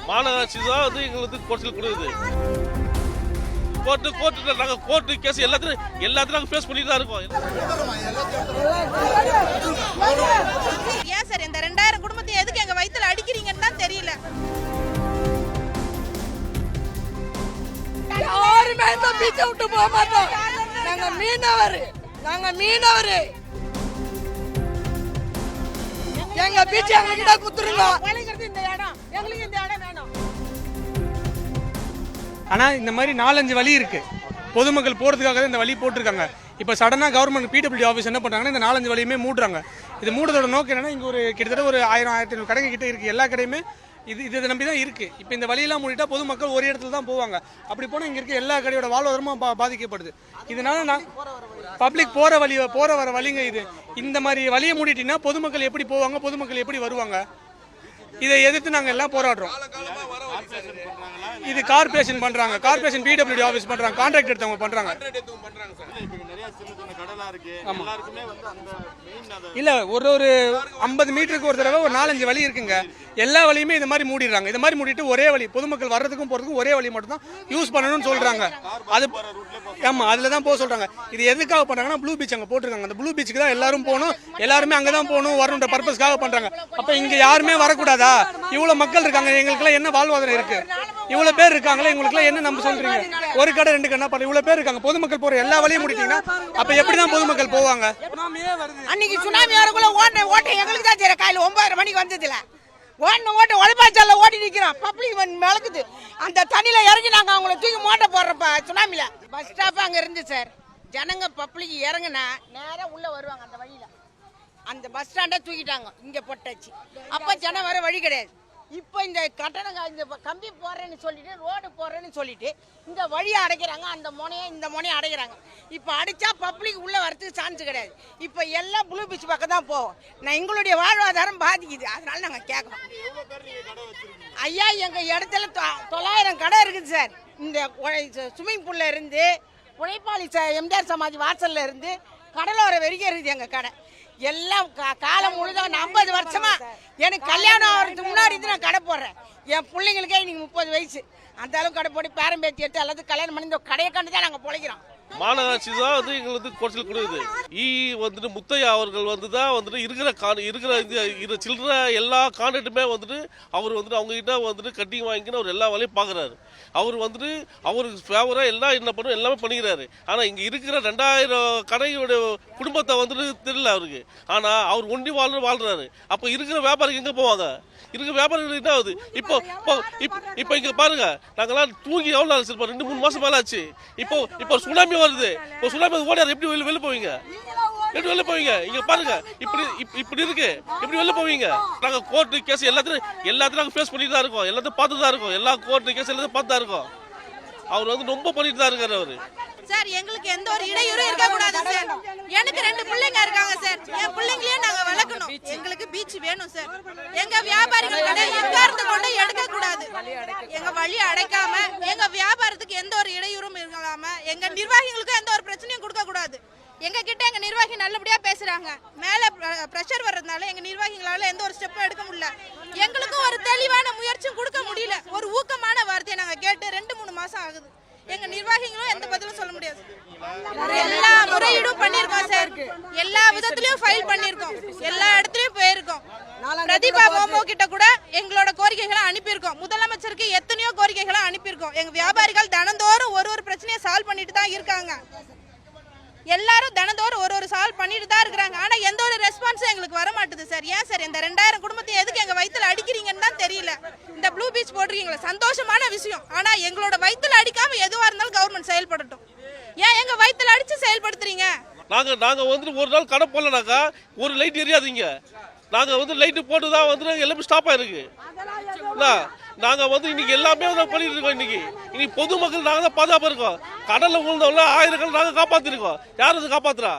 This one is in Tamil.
மாநகராட்சி தான் வந்து எங்களுக்கு குறைச்சல் கொடுக்குது. கோர்ட்டு கேஸ் எல்லாத்தையும் நாங்கள் ஃபேஸ் பண்ணிட்டு தான் இருக்கோம். ஏன் சார் இந்த 2000 குடும்பத்தை எதுக்கு எங்க வயித்துல அடிக்கிறீங்கன்னு தான் தெரியல. யாருமே இந்த பீச்சை விட்டு போக மாட்டோம். நாங்க மீனவர் எங்க பீச் எங்ககிட்ட குத்துருங்க. ஆனா இந்த மாதிரி 4-5 வழி இருக்கு. பொதுமக்கள் போறதுக்காக இந்த வழி போட்டிருக்காங்க. இப்ப சடனா கவர்மெண்ட் பிடபிள்யூ ஆஃபீஸ் என்ன பண்றாங்கன்னா இந்த 4-5 வழியுமே மூடுறாங்க. இது மூடுறதோட நோக்கம் என்னன்னா, இங்க ஒரு கிட்டத்தட்ட ஒரு 1000-1500 கடைங்க கிட்ட இருக்கு. எல்லா கடையுமே இதை நம்பி தான் இருக்கு. இப்போ இந்த வழியெல்லாம் மூடிட்டா பொதுமக்கள் ஒரு இடத்துல தான் போவாங்க. அப்படி போனால் இங்கே இருக்க எல்லா கடையோட வாழ்வாதாரமும் பாதிக்கப்படுது. இதனால நான் பப்ளிக் போற வர வழிங்க இது. இந்த மாதிரி வழியை மூடிட்டீங்கன்னா பொதுமக்கள் எப்படி போவாங்க, பொதுமக்கள் எப்படி வருவாங்க? இதை எதிர்த்து நாங்கள் எல்லாம் போராடுறோம். இது கார்பரேஷன் பண்றாங்க, கார்பரேஷன் பிடபிள்யூ ஆஃபீஸ் பண்றாங்க, கான்ட்ராக்ட் எடுத்தவங்க பண்றாங்க. இல்ல ஒரு 50 மீட்டருக்கு ஒரு தடவை ஒரு 4-5 வழி இருக்குங்க. எல்லா வழியுமே இந்த மாதிரி மூடிடுறாங்க. இந்த மாதிரி மூடிட்டு ஒரே வழி, பொதுமக்கள் வர்றதுக்கும் போறதுக்கும் ஒரே வழி மட்டும் தான் யூஸ் பண்ணணும்னு சொல்றாங்க. அது ஆமா, அதுல தான் போக சொல்றாங்க. இது எதுக்காக பண்றாங்கன்னா, ப்ளூ பீச் அங்க போட்டிருக்காங்க. அந்த ப்ளூ பீச்சுக்கு தான் எல்லாரும் போகணும், எல்லாருமே அங்கதான் போகணும் வரணுன்ற பர்பஸ்க்காக பண்றாங்க. அப்ப இங்க யாருமே வரக்கூடாதா? இவ்வளவு மக்கள் இருக்காங்க, எங்களுக்கெல்லாம் என்ன வாழ்வாதாரம் இருக்கு? இவ்வளவு பேர் இருக்காங்களே, எங்களுக்குலாம் என்ன நம்ம சொல்றீங்க? ஒரு கடை 2 கடை பண்ண இவ்வளவு பேர் இருக்காங்க. பொதுமக்கள் போற எல்லா வழியும் முடிட்டீங்கன்னா அப்ப எப்படிதான் பொதுமக்கள் போவாங்க? அன்னைக்கு சுனாமி வரக்குள்ள ஓட்ட எங்களுக்கு தான் சரி. காலையில் 9:30 மணிக்கு வந்ததுல ஓட்ட ஒளிப்பாய்ச்சல்ல ஓடி நிற்கிறோம். பப்ளிக் மிளக்குது. அந்த தண்ணியில இறங்கி நாங்கள் அவங்கள தூக்கி மோட்டை போடுறப்ப சுனாமில பஸ் ஸ்டாப் அங்கே இருந்து சார். ஜனங்க பப்ளிக் இறங்குனா நேராக உள்ள வருவாங்க. அந்த வழியில அந்த பஸ் ஸ்டாண்டை தூக்கிட்டாங்க, இங்கே போட்டாச்சு. அப்போ ஜனம் வர வழி கிடையாது. இப்போ இந்த கட்டணங்க இந்த கம்பி போடுறேன்னு சொல்லிட்டு, ரோடு போடுறேன்னு சொல்லிட்டு இந்த வழியை அடைக்கிறாங்க. அந்த இந்த முனையை அடைக்கிறாங்க. இப்போ அடிச்சா பப்ளிக் உள்ள வரதுக்கு சான்ஸ் கிடையாது. இப்போ எல்லாம் ப்ளூ பீச் பக்கம் தான் போவோம். நான் எங்களுடைய வாழ்வாதாரம் பாதிக்குது. அதனால நாங்கள் கேட்குறோம். ஐயா, எங்கள் இடத்துல 900 கடை இருக்குது சார். இந்த ஸ்விம்மிங் பூல்ல இருந்து உழைப்பாளி எம்ஜிஆர் சமாதி வாசல்ல இருந்து கடலோர வரைக்கும் இருக்குது எங்கள் கடை. எல்லாம் காலம் முழுதாக 50 வருஷமா எனக்கு கல்யாணம் ஆகிறதுக்கு முன்னாடி நான் கடை போடுறேன். என் பிள்ளைங்களுக்கே இன்னைக்கு 30 வயசு. அந்த அளவுக்கு கடை போட்டு பேரம்பேத்தி எடுத்து எல்லாத்தையும் கல்யாணம் பண்ணி இந்த கடையை கண்டு தான் நாங்கள் பிழைக்கிறோம். மாநகராட்சி தான் வந்து எங்களுக்கு குறைச்சல் கொடுக்குது. வந்துட்டு முத்தையா அவர்கள் தான் வந்துட்டு இருக்கிற சில்லற எல்லா கான்ட்ராக்டுமே வந்துட்டு அவர் வந்துட்டு அவங்க கிட்ட வந்துட்டு கட்டிங் வாங்கிக்கின்னு அவர் எல்லா வேலையும் பார்க்குறாரு. அவர் வந்துட்டு அவருக்கு ஃபேவராக எல்லாம் என்ன பண்ணும் எல்லாமே பண்ணிக்கிறாரு. ஆனால் இங்கே இருக்கிற 2000 கடையோட குடும்பத்தை வந்துட்டு தெரியல அவருக்கு. ஆனால் அவர் ஒண்டி வாழ்றாரு. அப்போ இருக்கிற வியாபாரிக்கு எங்கே போவாங்க? இருக்கிற வியாபாரிகள் என்ன ஆகுது? இப்போ இங்கே பாருங்க, நாங்கெல்லாம் தூங்கி எவ்வளோ நாள் இருப்போம்? 2-3 மாசம் மேலே ஆச்சு. இப்போ சுனாமி வருது. இப்போ சுனாமி ஓடியாரு எப்படி வெளில போவீங்க? எப்படி வெளில போவீங்க? இங்க பாருங்க, இப்படி இருக்கு. எப்படி வெளில போவீங்க? நாங்க கோர்ட்டு கேஸ் எல்லாத்தையும் நாங்க ஃபேஸ் பண்ணிட்டு தான் இருக்கோம். எல்லாத்தையும் பார்த்துட்டு தான் இருக்கோம். எல்லா கோர்ட்டு கேஸ் எல்லாத்தையும் பார்த்து தான் இருக்கோம். அவர் வந்து ரொம்ப பண்ணிட்டு தான் இருக்காரு அவரு. சார், எங்களுக்கு எந்த ஒரு இடையூறும் இருக்க கூடாது சார். எனக்கு 2 பிள்ளைங்க இருக்காங்க சார். என் பிள்ளைங்களையும் நாங்க வளர்க்கணும். எங்களுக்கு பீச் வேணும் சார். எங்க வியாபாரிகள் கடை எங்க இருந்து கொண்டு எடுக்க கூடாது. எங்க வழி அடைக்காம எங்க வியாபாரத்துக்கு எந்த ஒரு இடையூறும் இல்லாம எங்க நிர்வாகிகளுக்கும் எந்த ஒரு பிரச்சனையும் கொடுக்க கூடாது. எங்க கிட்ட எங்க நிர்வாகி நல்லபடியா பேசுறாங்க. மேல பிரஷர் வர்றதுனால எங்க நிர்வாகிகளால எந்த ஒரு ஸ்டெப்பும் எடுக்க முடியல. எங்களுக்கும் ஒரு தெளிவான முயற்சியும் கொடுக்க முடியல. ஒரு ஊக்கமான வார்த்தையை நாங்க கேட்டு 2-3 மாசம் ஆகுது. எங்க நிர்வாகிகளும் எந்த பதிலும் சொல்ல முடியாது. எல்லா முறையீடும் பண்ணிருக்கோம் சார். எல்லா விதத்திலயும் ஃபைல் பண்ணிருக்கோம். எல்லா இடத்துலயும் போயிருக்கோம். பிரதீபா மோமோ கிட்ட கூட எங்களோட கோரிக்கைகளை அனுப்பியிருக்கோம். முதலமைச்சருக்கு எத்தனையோ கோரிக்கைகளை அனுப்பியிருக்கோம். எங்க வியாபாரிகள் தினந்தோறும் ஒரு பிரச்சனையை சால்வ் பண்ணிட்டு தான் இருக்காங்க. எல்லாரும் தினந்தோறும் ஒரு சால்வ் பண்ணிட்டு தான் இருக்கிறாங்க. ஆனா எந்த ஒரு ரெஸ்பான்ஸும் எங்களுக்கு வர மாட்டுது சார். ஏன் சார் இந்த 2000 குடும்பத்தை எதுக்கு எங்க வயித்துல அடிக்கிறீங்கன்னு தான் தெரியல. இந்த ப்ளூ பீச் போடுறீங்களா, சந்தோஷமான விஷயம். ஆனா எங்களோட வயித்துல அடிக்காம எதுவா இருந்தாலும் கவர்மெண்ட் செயல்படட்டும். ஏன் எங்க வயித்துல அடிச்சு செயல்படுத்துறீங்க? நாங்க வந்துட்டு ஒரு நாள் கடை போடலனாக்கா ஒரு லைட் எரியாதீங்க. நாங்க வந்து லைட்டு போட்டு தான் வந்து எல்லாமே ஸ்டாப் ஆயிருக்கு. நாங்க வந்து இன்னைக்கு எல்லாமே பண்ணிட்டு இருக்கோம். இன்னைக்கு பொதுமக்கள் நாங்க தான் பாதுகாப்பா இருக்கோம். கடல்ல விழுந்தவங்க 1000 நாங்க காப்பாத்திருக்கோம். யாரும் காப்பாத்துறா?